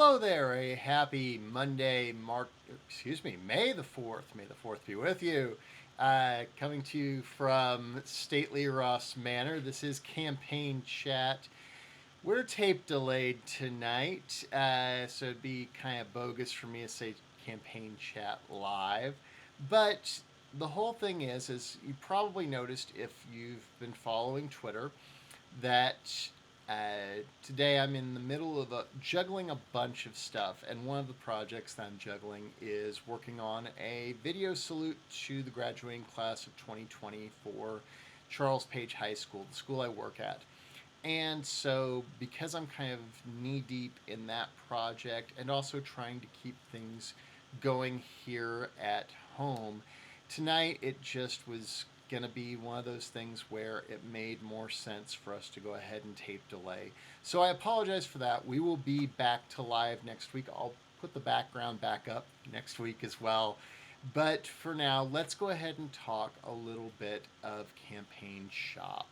Hello there, a happy Monday, May the 4th. May the 4th be with you. Coming to you from stately Ross Manor. This is Campaign Chat. We're tape delayed tonight, so it'd be kind of bogus for me to say Campaign Chat live. But the whole thing is you probably noticed if you've been following Twitter, that today I'm in the middle of juggling a bunch of stuff, and one of the projects that I'm juggling is working on a video salute to the graduating class of 2020 for Charles Page High School, the school I work at. And so, because I'm kind of knee deep in that project and also trying to keep things going here at home, tonight it just was going to be one of those things where it made more sense for us to go ahead and tape delay. So I apologize for that. We will be back to live next week. I'll put the background back up next week as well. But for now, let's go ahead and talk a little bit of Campaign Shop.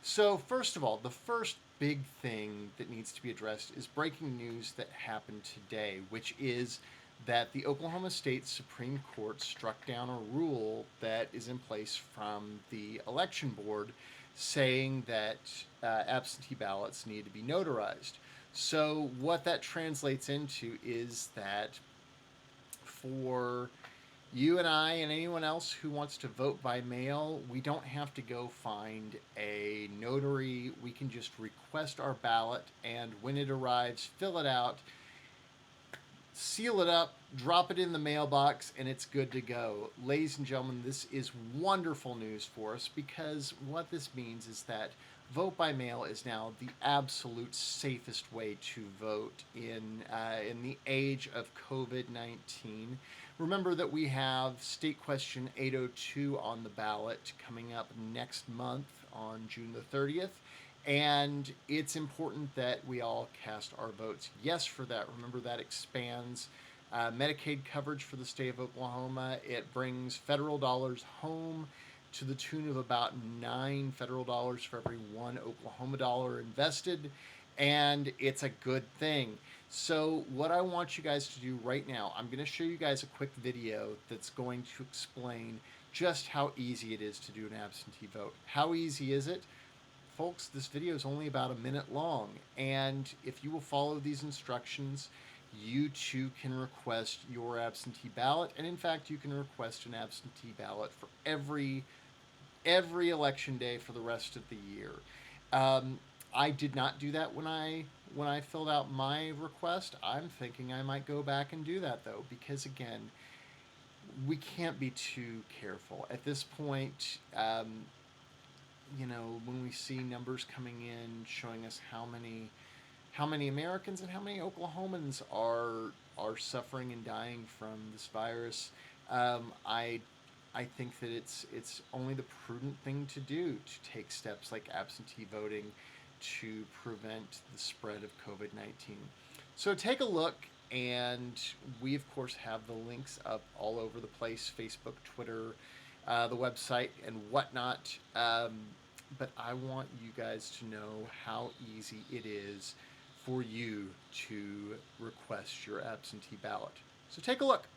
So, first of all, the first big thing that needs to be addressed is breaking news that happened today, which is that the Oklahoma State Supreme Court struck down a rule that is in place from the election board saying that absentee ballots need to be notarized. So, what that translates into is that for you and I and anyone else who wants to vote by mail, we don't have to go find a notary. We can just request our ballot, and when it arrives, fill it out, seal it up, drop it in the mailbox, and it's good to go. Ladies and gentlemen, this is wonderful news for us, because what this means is that vote by mail is now the absolute safest way to vote in the age of COVID-19. Remember that we have State Question 802 on the ballot coming up next month on June the 30th. And it's important that we all cast our votes yes for that. Remember, that expands Medicaid coverage for the state of Oklahoma. It brings federal dollars home to the tune of about $9 federal dollars for every $1 Oklahoma dollar invested. And it's a good thing. So what I want you guys to do right now, I'm going to show you guys a quick video that's going to explain just how easy it is to do an absentee vote. How easy is it? Folks, this video is only about a minute long, and if you will follow these instructions, you too can request your absentee ballot, and in fact, you can request an absentee ballot for every election day for the rest of the year. I did not do that when I filled out my request. I'm thinking I might go back and do that though, because again, we can't be too careful at this point. When we see numbers coming in showing us how many Americans and how many Oklahomans are suffering and dying from this virus, I think that it's only the prudent thing to do to take steps like absentee voting to prevent the spread of COVID-19. So take a look, and we of course have the links up all over the place: Facebook, Twitter, the website, and whatnot. But I want you guys to know how easy it is for you to request your absentee ballot. So take a look.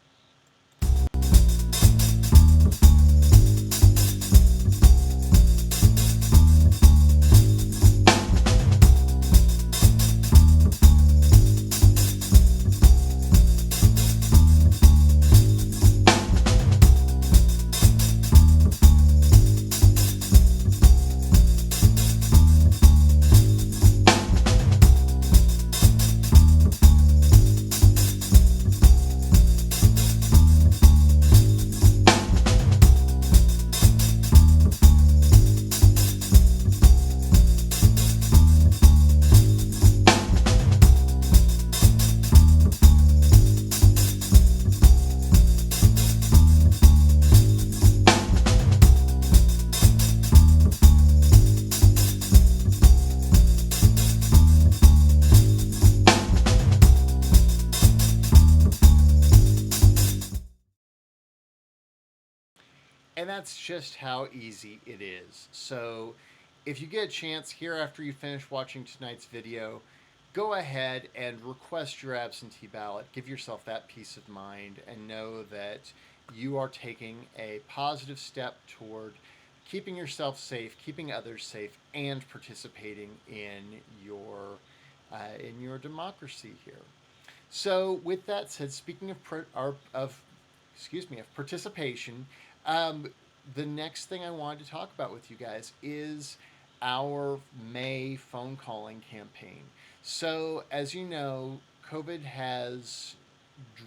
And that's just how easy it is. So if you get a chance here after you finish watching tonight's video, go ahead and request your absentee ballot. Give yourself that peace of mind and know that you are taking a positive step toward keeping yourself safe, keeping others safe, and participating in your democracy here. So, with that said, speaking of excuse me, of participation, um, the next thing I wanted to talk about with you guys is our May phone calling campaign. So, as you know, COVID has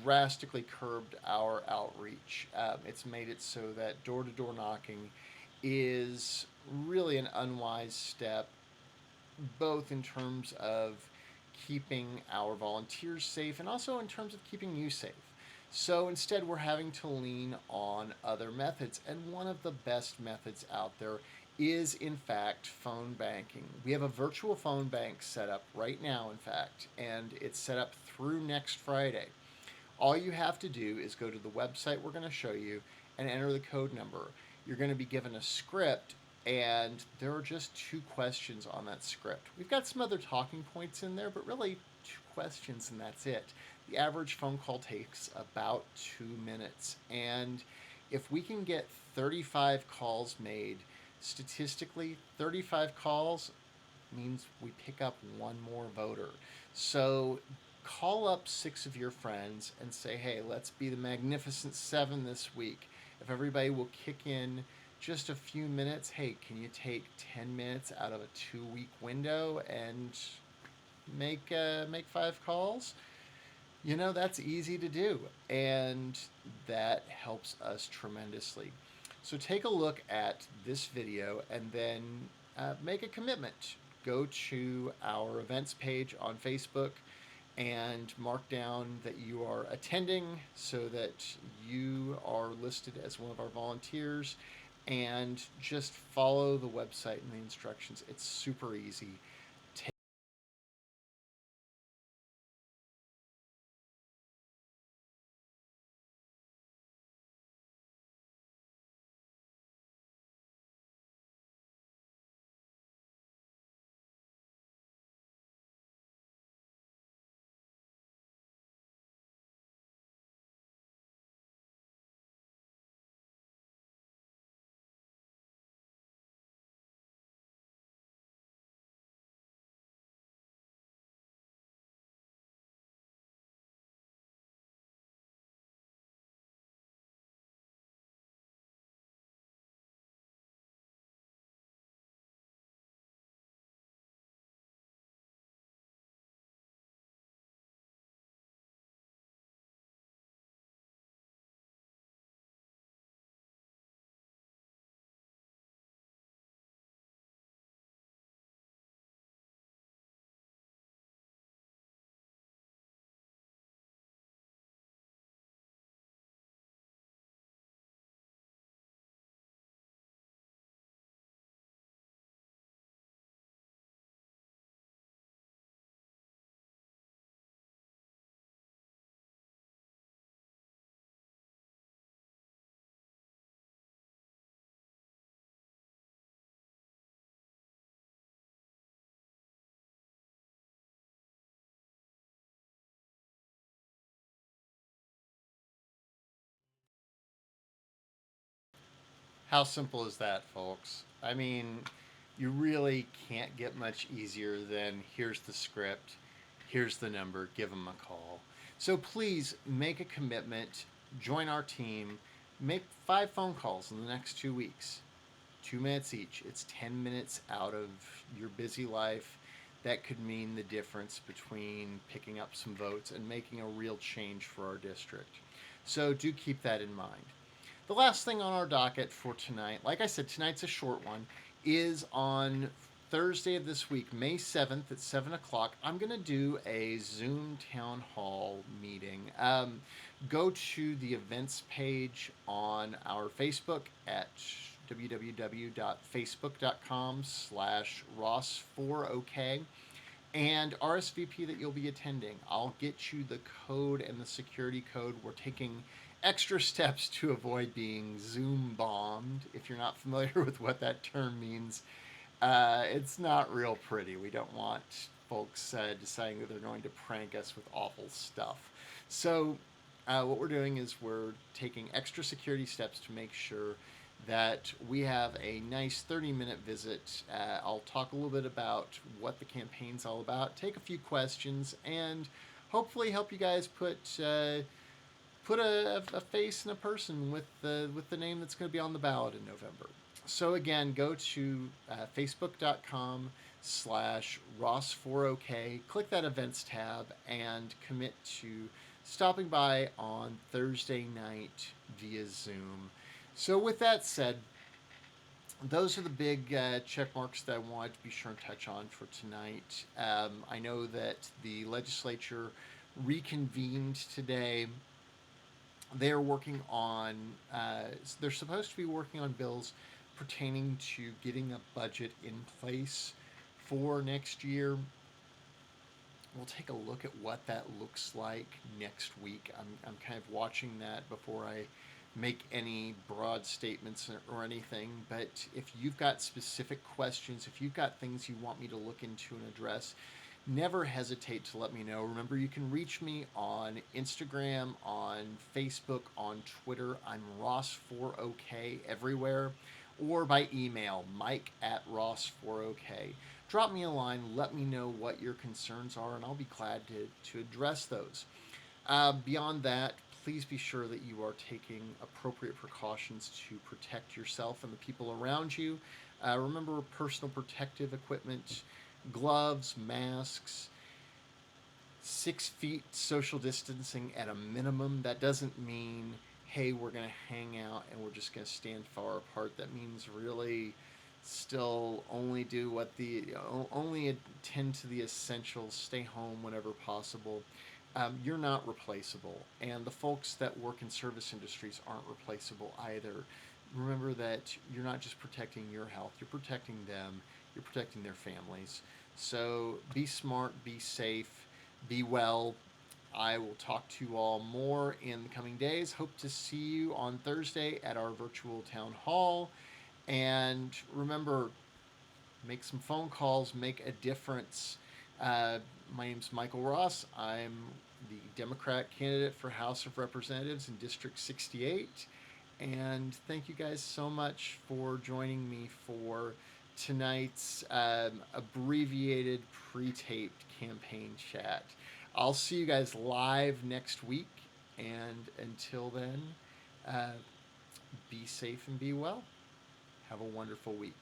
drastically curbed our outreach. It's made it so that door to door knocking is really an unwise step, both in terms of keeping our volunteers safe and also in terms of keeping you safe. So instead, we're having to lean on other methods. And one of the best methods out there is, in fact, phone banking. We have a virtual phone bank set up right now, in fact, and it's set up through next Friday. All you have to do is go to the website we're going to show you and enter the code number. You're going to be given a script, and there are just two questions on that script. We've got some other talking points in there, but really two questions, and that's it. The average phone call takes about 2 minutes. And if we can get 35 calls made, statistically, 35 calls means we pick up one more voter. So call up 6 of your friends and say, hey, let's be the Magnificent Seven this week. If everybody will kick in just a few minutes, hey, can you take 10 minutes out of a 2 week window and make 5 calls? You know, that's easy to do, and that helps us tremendously. So take a look at this video and then make a commitment. Go to our events page on Facebook and mark down that you are attending so that you are listed as one of our volunteers, and just follow the website and the instructions. It's super easy. How simple is that, folks? I mean, you really can't get much easier than here's the script, here's the number, give them a call. So please make a commitment, join our team, make 5 phone calls in the next 2 weeks. 2 minutes each. It's 10 minutes out of your busy life. That could mean the difference between picking up some votes and making a real change for our district. So do keep that in mind. The last thing on our docket for tonight, like I said, tonight's a short one, is on Thursday of this week, May 7th at 7 o'clock. I'm going to do a Zoom town hall meeting. Go to the events page on our Facebook at www.facebook.com/Ross4OK and RSVP that you'll be attending. I'll get you the code and the security code. We're taking extra steps to avoid being Zoom bombed. If you're not familiar with what that term means, it's not real pretty. We don't want folks deciding that they're going to prank us with awful stuff. So, what we're doing is we're taking extra security steps to make sure that we have a nice 30-minute visit. I'll talk a little bit about what the campaign's all about, take a few questions, and hopefully help you guys put a face and a person with the name that's going to be on the ballot in November. So again, go to facebook.com/Ross4OK, click that events tab, and commit to stopping by on Thursday night via Zoom. So with that said, those are the big check marks that I wanted to be sure and touch on for tonight. I know that the legislature reconvened today. They're working on, they're supposed to be working on bills pertaining to getting a budget in place for next year. We'll take a look at what that looks like next week. I'm kind of watching that before I make any broad statements or anything. But if you've got specific questions, if you've got things you want me to look into and address, never hesitate to let me know. Remember, you can reach me on Instagram, on Facebook, on Twitter. I'm Ross4OK everywhere, or by email, mike@ross4ok. Drop me a line, let me know what your concerns are, and I'll be glad to address those. Beyond that, please be sure that you are taking appropriate precautions to protect yourself and the people around you. Remember personal protective equipment, gloves, masks, 6 feet social distancing at a minimum. That doesn't mean, hey, we're going to hang out and we're just going to stand far apart. That means really still only do what only attend to the essentials, stay home whenever possible. You're not replaceable, and the folks that work in service industries aren't replaceable either. Remember that you're not just protecting your health, you're protecting them, you're protecting their families. So be smart, be safe, be well. I will talk to you all more in the coming days. Hope to see you on Thursday at our virtual town hall. And remember, make some phone calls, make a difference. My name's Michael Ross. I'm the Democrat candidate for House of Representatives in District 68. And thank you guys so much for joining me for tonight's abbreviated pre-taped campaign chat. I'll see you guys live next week. And until then, be safe and be well. Have a wonderful week.